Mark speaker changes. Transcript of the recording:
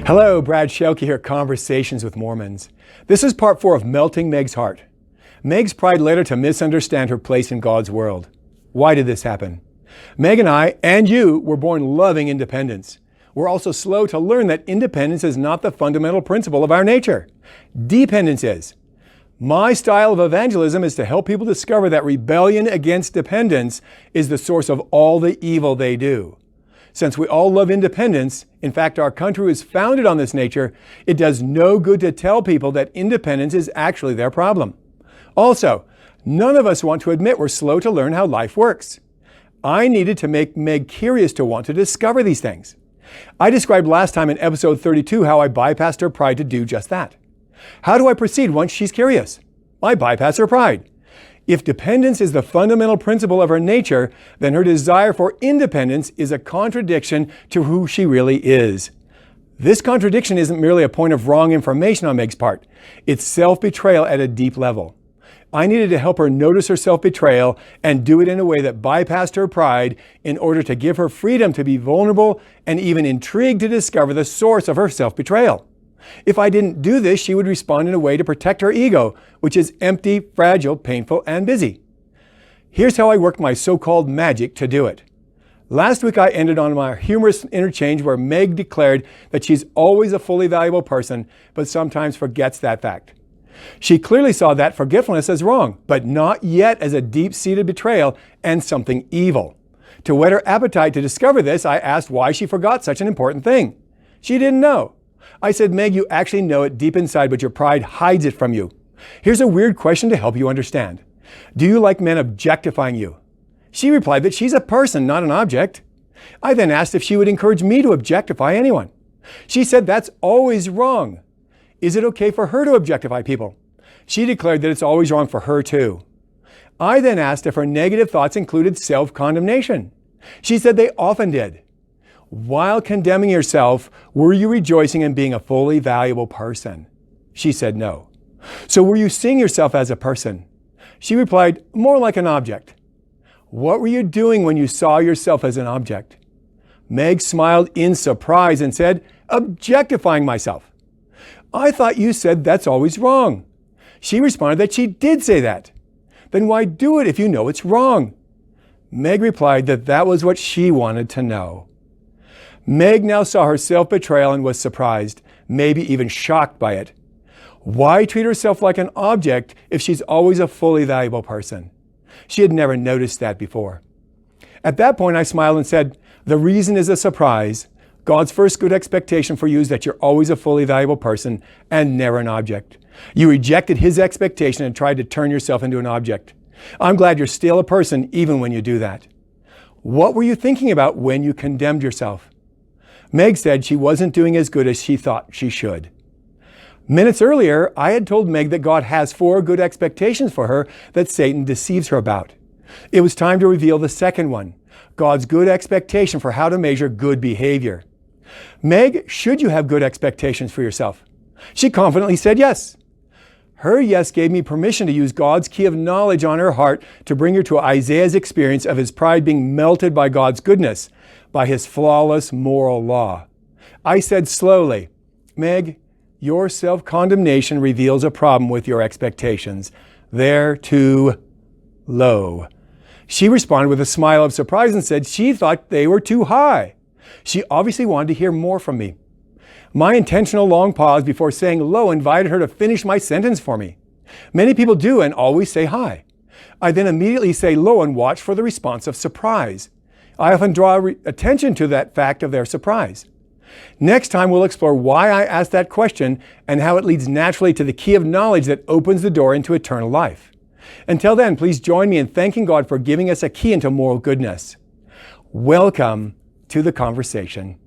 Speaker 1: Hello, Brad Scheelke here at Conversations with Mormons. This is part 4 of Melting Meg's Heart. Meg's pride led her to misunderstand her place in God's world. Why did this happen? Meg and I, and you, were born loving independence. We're also slow to learn that independence is not the fundamental principle of our nature. Dependence is. My style of evangelism is to help people discover that rebellion against dependence is the source of all the evil they do. Since we all love independence, in fact, our country was founded on this nature, it does no good to tell people that independence is actually their problem. Also, none of us want to admit we're slow to learn how life works. I needed to make Meg curious to want to discover these things. I described last time in episode 32 how I bypassed her pride to do just that. How do I proceed once she's curious? I bypass her pride. If dependence is the fundamental principle of her nature, then her desire for independence is a contradiction to who she really is. This contradiction isn't merely a point of wrong information on Meg's part. It's self-betrayal at a deep level. I needed to help her notice her self-betrayal and do it in a way that bypassed her pride in order to give her freedom to be vulnerable and even intrigued to discover the source of her self-betrayal. If I didn't do this, she would respond in a way to protect her ego, which is empty, fragile, painful, and busy. Here's how I worked my so-called magic to do it. Last week I ended on my humorous interchange where Meg declared that she's always a fully valuable person, but sometimes forgets that fact. She clearly saw that forgetfulness as wrong, but not yet as a deep-seated betrayal and something evil. To whet her appetite to discover this, I asked why she forgot such an important thing. She didn't know. I said, Meg, you actually know it deep inside, but your pride hides it from you. Here's a weird question to help you understand. Do you like men objectifying you? She replied that she's a person, not an object. I then asked if she would encourage me to objectify anyone. She said that's always wrong. Is it okay for her to objectify people? She declared that it's always wrong for her too. I then asked if her negative thoughts included self-condemnation. She said they often did. While condemning yourself, were you rejoicing in being a fully valuable person? She said no. So were you seeing yourself as a person? She replied, more like an object. What were you doing when you saw yourself as an object? Meg smiled in surprise and said, objectifying myself. I thought you said that's always wrong. She responded that she did say that. Then why do it if you know it's wrong? Meg replied that that was what she wanted to know. Meg now saw her self-betrayal and was surprised, maybe even shocked by it. Why treat herself like an object if she's always a fully valuable person? She had never noticed that before. At that point, I smiled and said, the reason is a surprise. God's first good expectation for you is that you're always a fully valuable person and never an object. You rejected His expectation and tried to turn yourself into an object. I'm glad you're still a person even when you do that. What were you thinking about when you condemned yourself? Meg said she wasn't doing as good as she thought she should. Minutes earlier, I had told Meg that God has 4 good expectations for her that Satan deceives her about. It was time to reveal the second one, God's good expectation for how to measure good behavior. Meg, should you have good expectations for yourself? She confidently said yes. Her yes gave me permission to use God's key of knowledge on her heart to bring her to Isaiah's experience of his pride being melted by God's goodness, by His flawless moral law. I said slowly, Meg, your self-condemnation reveals a problem with your expectations. They're too low. She responded with a smile of surprise and said she thought they were too high. She obviously wanted to hear more from me. My intentional long pause before saying low invited her to finish my sentence for me. Many people do and always say high. I then immediately say low and watch for the response of surprise. I often draw attention to that fact of their surprise. Next time we'll explore why I asked that question and how it leads naturally to the key of knowledge that opens the door into eternal life. Until then, please join me in thanking God for giving us a key into moral goodness. Welcome to the conversation.